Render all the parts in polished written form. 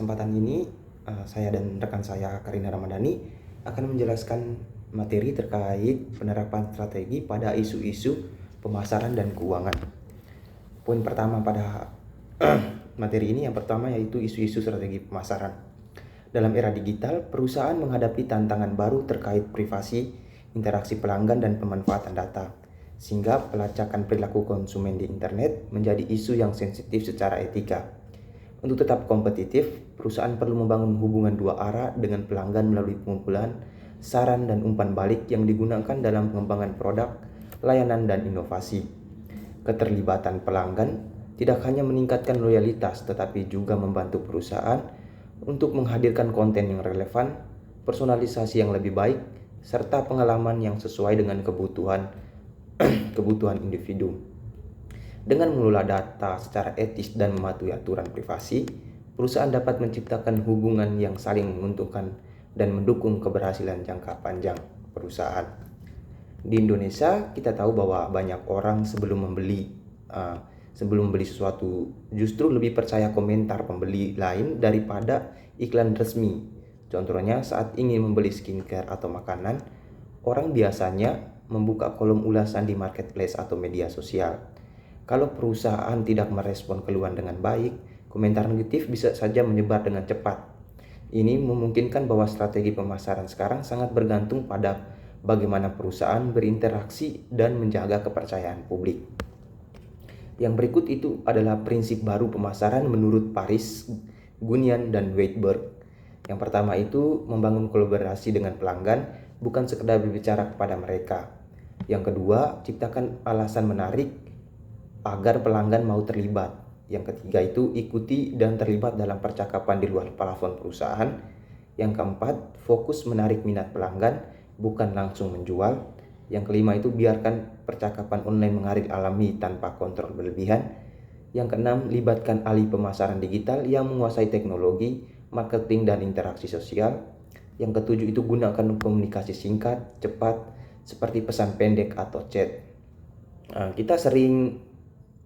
kesempatan ini, saya dan rekan saya Karina Ramadhani akan menjelaskan materi terkait penerapan strategi pada isu-isu pemasaran dan keuangan. Poin pertama pada materi ini yang pertama yaitu isu-isu strategi pemasaran. Dalam era digital, perusahaan menghadapi tantangan baru terkait privasi, interaksi pelanggan dan pemanfaatan data, sehingga pelacakan perilaku konsumen di internet menjadi isu yang sensitif secara etika. Untuk tetap kompetitif, perusahaan perlu membangun hubungan dua arah dengan pelanggan melalui pengumpulan, saran, dan umpan balik yang digunakan dalam pengembangan produk, layanan, dan inovasi. Keterlibatan pelanggan tidak hanya meningkatkan loyalitas, tetapi juga membantu perusahaan untuk menghadirkan konten yang relevan, personalisasi yang lebih baik, serta pengalaman yang sesuai dengan kebutuhan individu. Dengan mengelola data secara etis dan mematuhi aturan privasi, perusahaan dapat menciptakan hubungan yang saling menguntungkan dan mendukung keberhasilan jangka panjang perusahaan. Di Indonesia, kita tahu bahwa banyak orang sebelum membeli sesuatu justru lebih percaya komentar pembeli lain daripada iklan resmi. Contohnya, saat ingin membeli skincare atau makanan, orang biasanya membuka kolom ulasan di marketplace atau media sosial. Kalau perusahaan tidak merespon keluhan dengan baik, komentar negatif bisa saja menyebar dengan cepat. Ini memungkinkan bahwa strategi pemasaran sekarang sangat bergantung pada bagaimana perusahaan berinteraksi dan menjaga kepercayaan publik. Yang berikut itu adalah prinsip baru pemasaran menurut Paris, Gunian, dan Weidberg. Yang pertama itu membangun kolaborasi dengan pelanggan, bukan sekedar berbicara kepada mereka. Yang kedua, ciptakan alasan menarik agar pelanggan mau terlibat. Yang ketiga itu ikuti dan terlibat dalam percakapan di luar plafon perusahaan. Yang keempat, fokus menarik minat pelanggan, bukan langsung menjual. Yang kelima itu biarkan percakapan online mengalir alami tanpa kontrol berlebihan. Yang keenam, libatkan ahli pemasaran digital yang menguasai teknologi, marketing, dan interaksi sosial. Yang ketujuh itu gunakan komunikasi singkat, cepat, seperti pesan pendek atau chat. Kita sering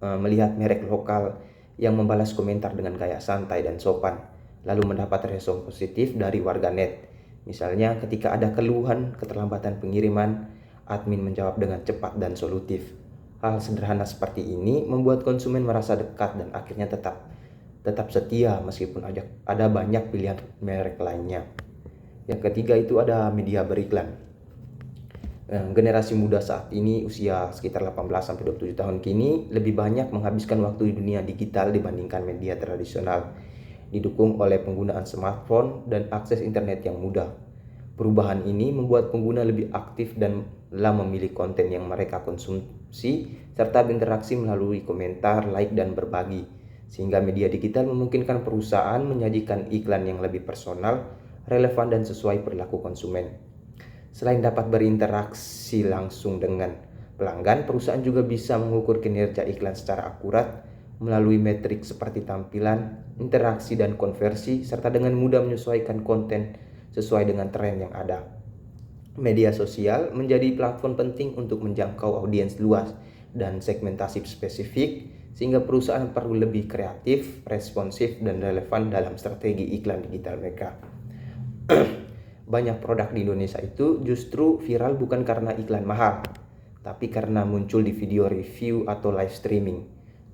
melihat merek lokal yang membalas komentar dengan gaya santai dan sopan, lalu mendapat respon positif dari warganet. Misalnya ketika ada keluhan keterlambatan pengiriman, admin menjawab dengan cepat dan solutif. Hal sederhana seperti ini membuat konsumen merasa dekat dan akhirnya tetap setia meskipun ada banyak pilihan merek lainnya. Yang ketiga itu ada media beriklan. Generasi muda saat ini usia sekitar 18-27 tahun kini lebih banyak menghabiskan waktu di dunia digital dibandingkan media tradisional, didukung oleh penggunaan smartphone dan akses internet yang mudah. Perubahan ini membuat pengguna lebih aktif dan memilih konten yang mereka konsumsi serta berinteraksi melalui komentar, like, dan berbagi, sehingga media digital memungkinkan perusahaan menyajikan iklan yang lebih personal, relevan, dan sesuai perilaku konsumen. Selain dapat berinteraksi langsung dengan pelanggan, perusahaan juga bisa mengukur kinerja iklan secara akurat melalui metrik seperti tampilan, interaksi, dan konversi, serta dengan mudah menyesuaikan konten sesuai dengan tren yang ada. Media sosial menjadi platform penting untuk menjangkau audiens luas dan segmentasi spesifik, sehingga perusahaan perlu lebih kreatif, responsif, dan relevan dalam strategi iklan digital mereka. Banyak produk di Indonesia itu justru viral bukan karena iklan mahal, tapi karena muncul di video review atau live streaming.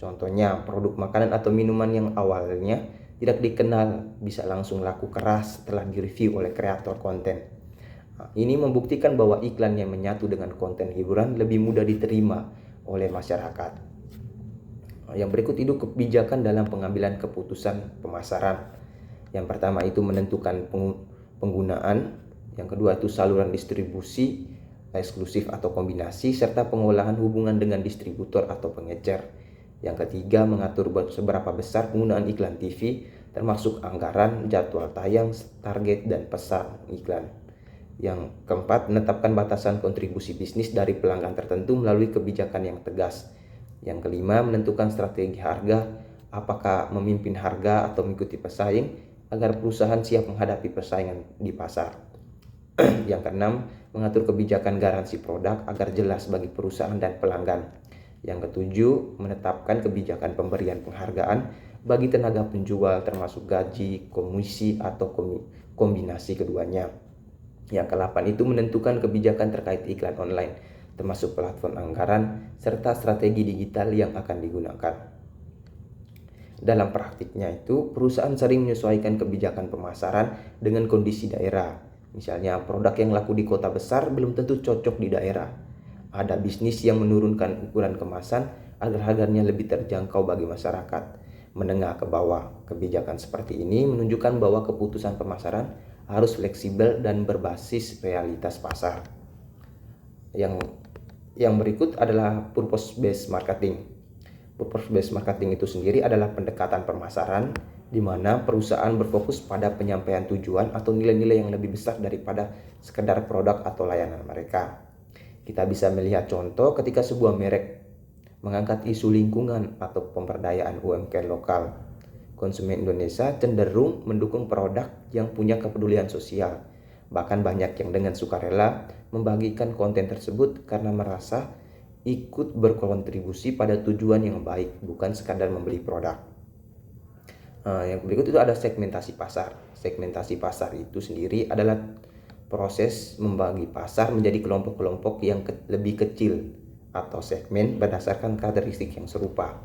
Contohnya, produk makanan atau minuman yang awalnya tidak dikenal bisa langsung laku keras setelah direview oleh kreator konten. Ini membuktikan bahwa iklan yang menyatu dengan konten hiburan lebih mudah diterima oleh masyarakat. Yang berikut itu kebijakan dalam pengambilan keputusan pemasaran. Yang pertama itu menentukan penggunaan, yang kedua itu saluran distribusi eksklusif atau kombinasi, serta pengolahan hubungan dengan distributor atau pengecer. Yang ketiga, mengatur seberapa besar penggunaan iklan TV, termasuk anggaran, jadwal tayang, target, dan pesan iklan. Yang keempat, menetapkan batasan kontribusi bisnis dari pelanggan tertentu melalui kebijakan yang tegas. Yang kelima, menentukan strategi harga, apakah memimpin harga atau mengikuti pesaing, agar perusahaan siap menghadapi persaingan di pasar. Yang keenam, mengatur kebijakan garansi produk agar jelas bagi perusahaan dan pelanggan. Yang ketujuh, menetapkan kebijakan pemberian penghargaan bagi tenaga penjual, termasuk gaji, komisi, atau kombinasi keduanya. Yang ke-8 itu menentukan kebijakan terkait iklan online, termasuk platform anggaran, serta strategi digital yang akan digunakan. Dalam praktiknya itu, perusahaan sering menyesuaikan kebijakan pemasaran dengan kondisi daerah. Misalnya, produk yang laku di kota besar belum tentu cocok di daerah. Ada bisnis yang menurunkan ukuran kemasan agar harganya lebih terjangkau bagi masyarakat. Menengah ke bawah, kebijakan seperti ini menunjukkan bahwa keputusan pemasaran harus fleksibel dan berbasis realitas pasar. Yang berikut adalah purpose-based marketing. Purpose-based marketing itu sendiri adalah pendekatan pemasaran di mana perusahaan berfokus pada penyampaian tujuan atau nilai-nilai yang lebih besar daripada sekedar produk atau layanan mereka. Kita bisa melihat contoh ketika sebuah merek mengangkat isu lingkungan atau pemberdayaan UMKM lokal. Konsumen Indonesia cenderung mendukung produk yang punya kepedulian sosial. Bahkan banyak yang dengan sukarela membagikan konten tersebut karena merasa ikut berkontribusi pada tujuan yang baik, bukan sekadar membeli produk. Yang berikut itu ada segmentasi pasar. Segmentasi pasar itu sendiri adalah proses membagi pasar menjadi kelompok-kelompok yang lebih kecil atau segmen berdasarkan karakteristik yang serupa.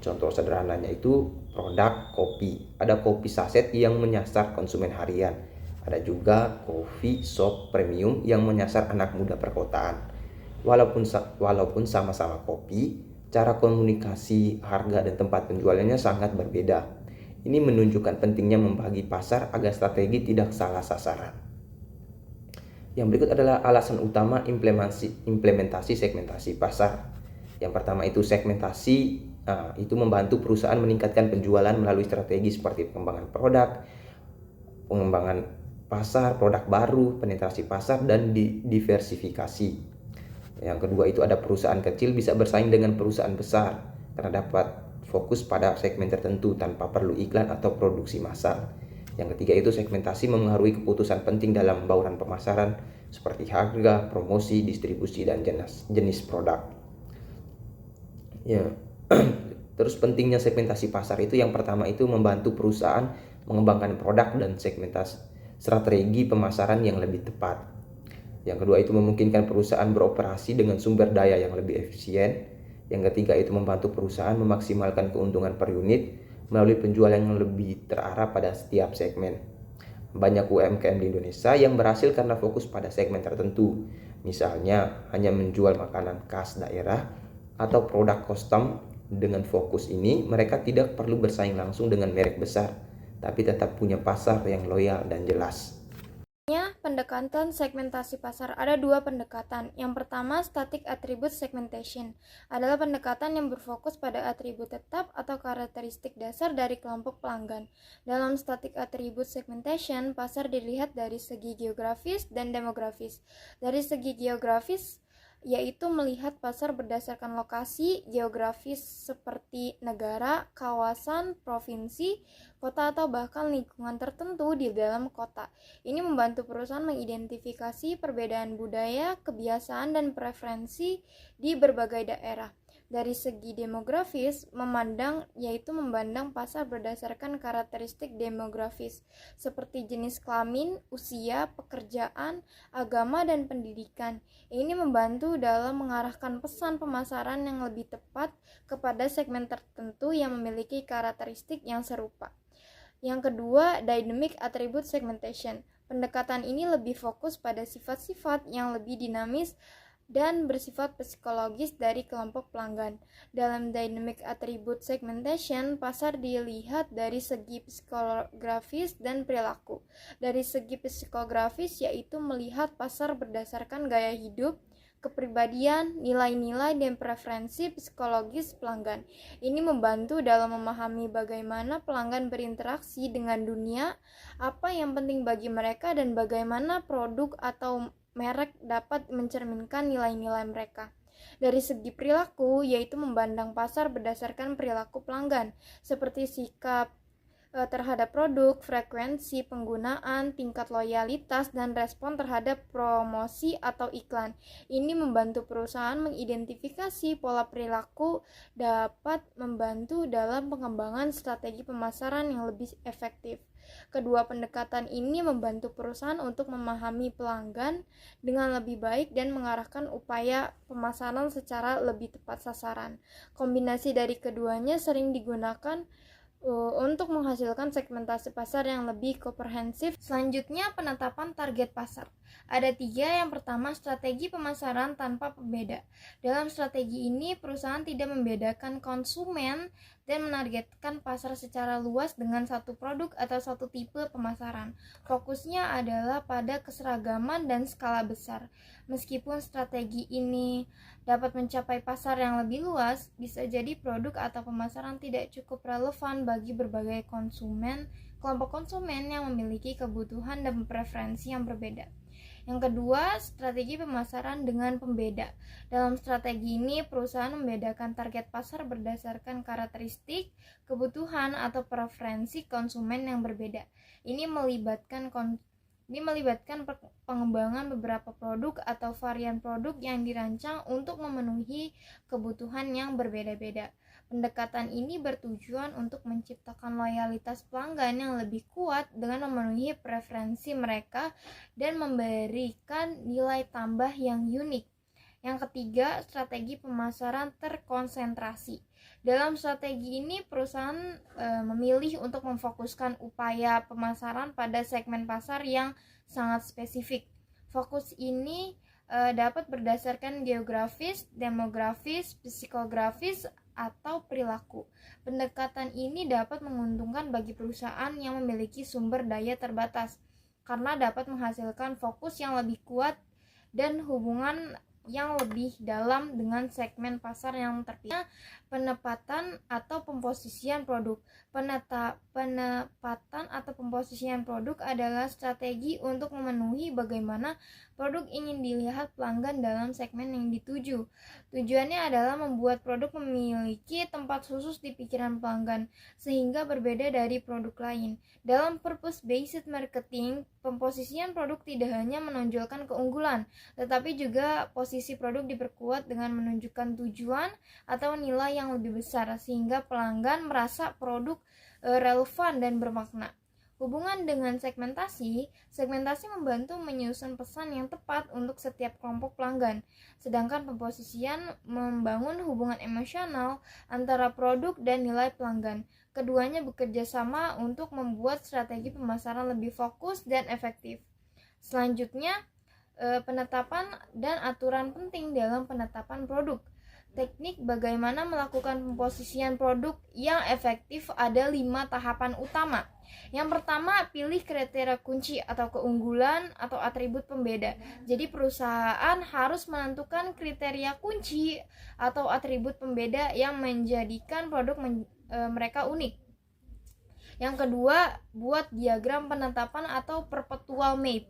Contoh sederhananya itu produk kopi. Ada kopi saset yang menyasar konsumen harian. Ada juga coffee shop premium yang menyasar anak muda perkotaan. Walaupun sama-sama kopi, cara komunikasi, harga, dan tempat penjualannya sangat berbeda. Ini menunjukkan pentingnya membagi pasar agar strategi tidak salah sasaran. Yang berikut adalah alasan utama implementasi segmentasi pasar. Yang pertama itu segmentasi, itu membantu perusahaan meningkatkan penjualan melalui strategi seperti pengembangan produk, pengembangan pasar, produk baru, penetrasi pasar, dan diversifikasi. Yang kedua itu ada perusahaan kecil bisa bersaing dengan perusahaan besar karena dapat fokus pada segmen tertentu tanpa perlu iklan atau produksi massal. Yang ketiga itu segmentasi memengaruhi keputusan penting dalam bauran pemasaran seperti harga, promosi, distribusi, dan jenis produk. Ya. Terus pentingnya segmentasi pasar itu yang pertama itu membantu perusahaan mengembangkan produk dan segmentasi strategi pemasaran yang lebih tepat. Yang kedua itu memungkinkan perusahaan beroperasi dengan sumber daya yang lebih efisien. Yang ketiga itu membantu perusahaan memaksimalkan keuntungan per unit melalui penjualan yang lebih terarah pada setiap segmen. Banyak UMKM di Indonesia yang berhasil karena fokus pada segmen tertentu. Misalnya hanya menjual makanan khas daerah atau produk custom. Dengan fokus ini mereka tidak perlu bersaing langsung dengan merek besar, tapi tetap punya pasar yang loyal dan jelas. Pendekatan segmentasi pasar ada dua pendekatan. Yang pertama, static attribute segmentation adalah pendekatan yang berfokus pada atribut tetap atau karakteristik dasar dari kelompok pelanggan. Dalam static attribute segmentation, pasar dilihat dari segi geografis dan demografis. Dari segi geografis, yaitu melihat pasar berdasarkan lokasi geografis seperti negara, kawasan, provinsi, kota, atau bahkan lingkungan tertentu di dalam kota. Ini membantu perusahaan mengidentifikasi perbedaan budaya, kebiasaan, dan preferensi di berbagai daerah. Dari segi demografis, memandang pasar berdasarkan karakteristik demografis seperti jenis kelamin, usia, pekerjaan, agama, dan pendidikan. Ini membantu dalam mengarahkan pesan pemasaran yang lebih tepat kepada segmen tertentu yang memiliki karakteristik yang serupa. Yang kedua, dynamic attribute segmentation. Pendekatan ini lebih fokus pada sifat-sifat yang lebih dinamis dan bersifat psikologis dari kelompok pelanggan. Dalam dynamic attribute segmentation, pasar dilihat dari segi psikografis dan perilaku. Dari segi psikografis yaitu melihat pasar berdasarkan gaya hidup, kepribadian, nilai-nilai, dan preferensi psikologis pelanggan. Ini membantu dalam memahami bagaimana pelanggan berinteraksi dengan dunia, apa yang penting bagi mereka, dan bagaimana produk atau merek dapat mencerminkan nilai-nilai mereka. Dari segi perilaku, yaitu memandang pasar berdasarkan perilaku pelanggan, seperti sikap terhadap produk, frekuensi penggunaan, tingkat loyalitas, dan respon terhadap promosi atau iklan. Ini membantu perusahaan mengidentifikasi pola perilaku, dapat membantu dalam pengembangan strategi pemasaran yang lebih efektif. Kedua pendekatan ini membantu perusahaan untuk memahami pelanggan dengan lebih baik dan mengarahkan upaya pemasaran secara lebih tepat sasaran. Kombinasi dari keduanya sering digunakan untuk menghasilkan segmentasi pasar yang lebih komprehensif. Selanjutnya, penetapan target pasar. Ada 3. Yang pertama, strategi pemasaran tanpa pembeda. Dalam strategi ini, perusahaan tidak membedakan konsumen dan menargetkan pasar secara luas dengan satu produk atau satu tipe pemasaran. Fokusnya adalah pada keseragaman dan skala besar. Meskipun strategi ini dapat mencapai pasar yang lebih luas, bisa jadi produk atau pemasaran tidak cukup relevan bagi berbagai kelompok konsumen yang memiliki kebutuhan dan preferensi yang berbeda. Yang kedua, strategi pemasaran dengan pembeda. Dalam strategi ini, perusahaan membedakan target pasar berdasarkan karakteristik, kebutuhan, atau preferensi konsumen yang berbeda. Ini melibatkan pengembangan beberapa produk atau varian produk yang dirancang untuk memenuhi kebutuhan yang berbeda-beda. Pendekatan ini bertujuan untuk menciptakan loyalitas pelanggan yang lebih kuat dengan memenuhi preferensi mereka dan memberikan nilai tambah yang unik. Yang ketiga, strategi pemasaran terkonsentrasi. Dalam strategi ini, perusahaan memilih untuk memfokuskan upaya pemasaran pada segmen pasar yang sangat spesifik. Fokus ini dapat berdasarkan geografis, demografis, psikografis, atau perilaku. Pendekatan ini dapat menguntungkan bagi perusahaan yang memiliki sumber daya terbatas karena dapat menghasilkan fokus yang lebih kuat dan hubungan yang lebih dalam dengan segmen pasar yang terpilih. Penempatan atau pemposisian produk. Penempatan atau pemposisian produk adalah strategi untuk memenuhi bagaimana produk ingin dilihat pelanggan dalam segmen yang dituju. Tujuannya adalah membuat produk memiliki tempat khusus di pikiran pelanggan, sehingga berbeda dari produk lain. Dalam purpose-based marketing, pemposisian produk tidak hanya menonjolkan keunggulan, tetapi juga posisi produk diperkuat dengan menunjukkan tujuan atau nilai yang lebih besar, sehingga pelanggan merasa produk relevan dan bermakna. Hubungan dengan segmentasi membantu menyusun pesan yang tepat untuk setiap kelompok pelanggan, sedangkan pemposisian membangun hubungan emosional antara produk dan nilai pelanggan. Keduanya bekerja sama untuk membuat strategi pemasaran lebih fokus dan efektif. Selanjutnya, penetapan dan aturan penting dalam penetapan produk. Teknik bagaimana melakukan pemposisian produk yang efektif ada 5 tahapan utama. Yang pertama, pilih kriteria kunci atau keunggulan atau atribut pembeda. Jadi perusahaan harus menentukan kriteria kunci atau atribut pembeda yang menjadikan produk mereka unik. Yang kedua, buat diagram penetapan atau perpetual map.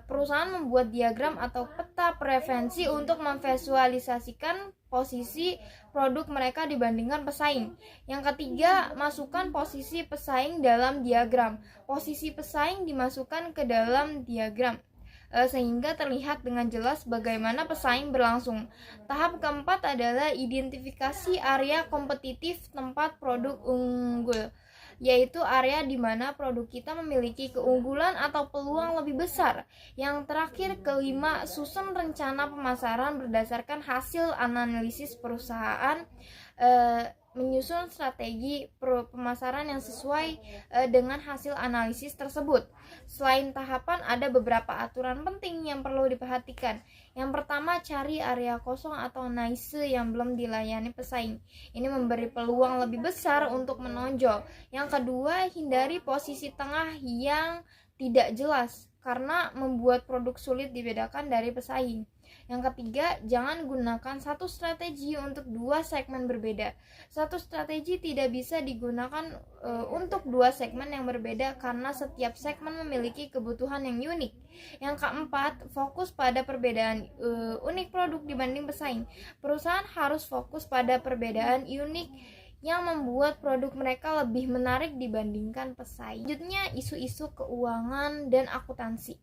Perusahaan membuat diagram atau peta preferensi untuk memvisualisasikan posisi produk mereka dibandingkan pesaing. Yang ketiga, masukkan posisi pesaing dalam diagram. Posisi pesaing dimasukkan ke dalam diagram sehingga terlihat dengan jelas bagaimana pesaing berlangsung. Tahap keempat adalah identifikasi area kompetitif tempat produk unggul, yaitu area di mana produk kita memiliki keunggulan atau peluang lebih besar. Yang terakhir, kelima, susun rencana pemasaran berdasarkan hasil analisis perusahaan, menyusun strategi pemasaran yang sesuai dengan hasil analisis tersebut. Selain tahapan, ada beberapa aturan penting yang perlu diperhatikan. Yang pertama, cari area kosong atau niche yang belum dilayani pesaing. Ini memberi peluang lebih besar untuk menonjol. Yang kedua, hindari posisi tengah yang tidak jelas karena membuat produk sulit dibedakan dari pesaing. Yang ketiga, jangan gunakan satu strategi untuk 2 segmen berbeda. Satu strategi tidak bisa digunakan untuk 2 segmen yang berbeda karena setiap segmen memiliki kebutuhan yang unik. Yang keempat, fokus pada perbedaan unik produk dibanding pesaing. Perusahaan harus fokus pada perbedaan unik yang membuat produk mereka lebih menarik dibandingkan pesaing. Selanjutnya, isu-isu keuangan dan akuntansi.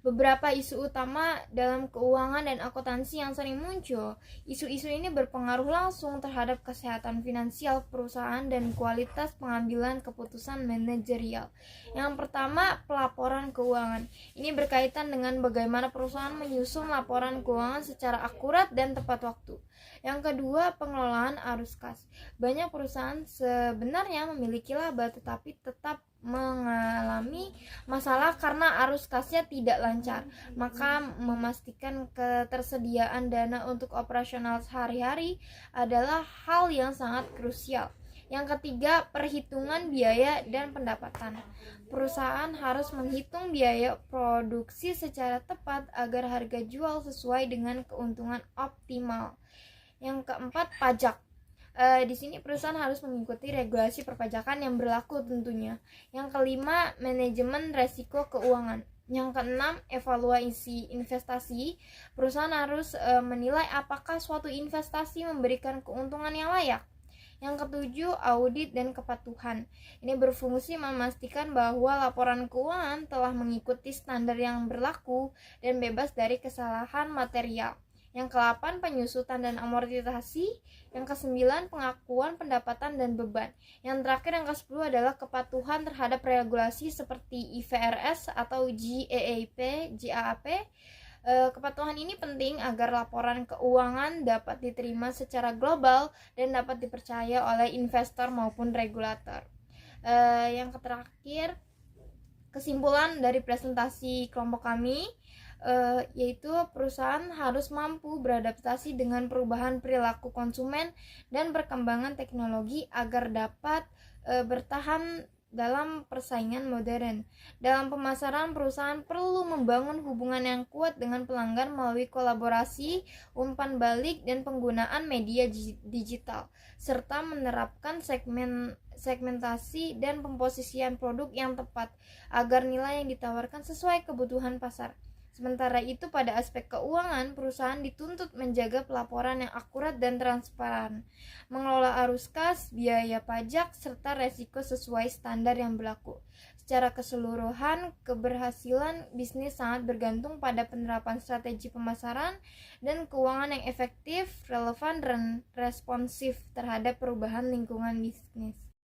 Beberapa isu utama dalam keuangan dan akuntansi yang sering muncul. Isu-isu ini berpengaruh langsung terhadap kesehatan finansial perusahaan dan kualitas pengambilan keputusan manajerial. Yang pertama, pelaporan keuangan. Ini berkaitan dengan bagaimana perusahaan menyusun laporan keuangan secara akurat dan tepat waktu. Yang kedua, pengelolaan arus kas. Banyak perusahaan sebenarnya memiliki laba tetapi tetap mengalami masalah karena arus kasnya tidak lancar. Maka memastikan ketersediaan dana untuk operasional sehari-hari adalah hal yang sangat krusial. Yang ketiga, perhitungan biaya dan pendapatan. Perusahaan harus menghitung biaya produksi secara tepat agar harga jual sesuai dengan keuntungan optimal. Yang keempat, pajak. Di sini perusahaan harus mengikuti regulasi perpajakan yang berlaku tentunya. Yang kelima, manajemen resiko keuangan. Yang keenam, evaluasi investasi. Perusahaan harus menilai apakah suatu investasi memberikan keuntungan yang layak. Yang ketujuh, audit dan kepatuhan. Ini berfungsi memastikan bahwa laporan keuangan telah mengikuti standar yang berlaku dan bebas dari kesalahan material. Yang ke-8, penyusutan dan amortisasi. Yang ke-9, pengakuan pendapatan dan beban. Yang terakhir, yang ke-10 adalah kepatuhan terhadap regulasi seperti IFRS atau GAAP. Kepatuhan ini penting agar laporan keuangan dapat diterima secara global dan dapat dipercaya oleh investor maupun regulator. Yang terakhir, kesimpulan dari presentasi kelompok kami, yaitu perusahaan harus mampu beradaptasi dengan perubahan perilaku konsumen dan perkembangan teknologi agar dapat bertahan dalam persaingan modern. Dalam pemasaran, perusahaan perlu membangun hubungan yang kuat dengan pelanggan melalui kolaborasi, umpan balik, dan penggunaan media digital, serta menerapkan segmentasi dan pemposisian produk yang tepat agar nilai yang ditawarkan sesuai kebutuhan pasar. Sementara itu, pada aspek keuangan, perusahaan dituntut menjaga pelaporan yang akurat dan transparan, mengelola arus kas, biaya pajak, serta resiko sesuai standar yang berlaku. Secara keseluruhan, keberhasilan bisnis sangat bergantung pada penerapan strategi pemasaran dan keuangan yang efektif, relevan, dan responsif terhadap perubahan lingkungan bisnis.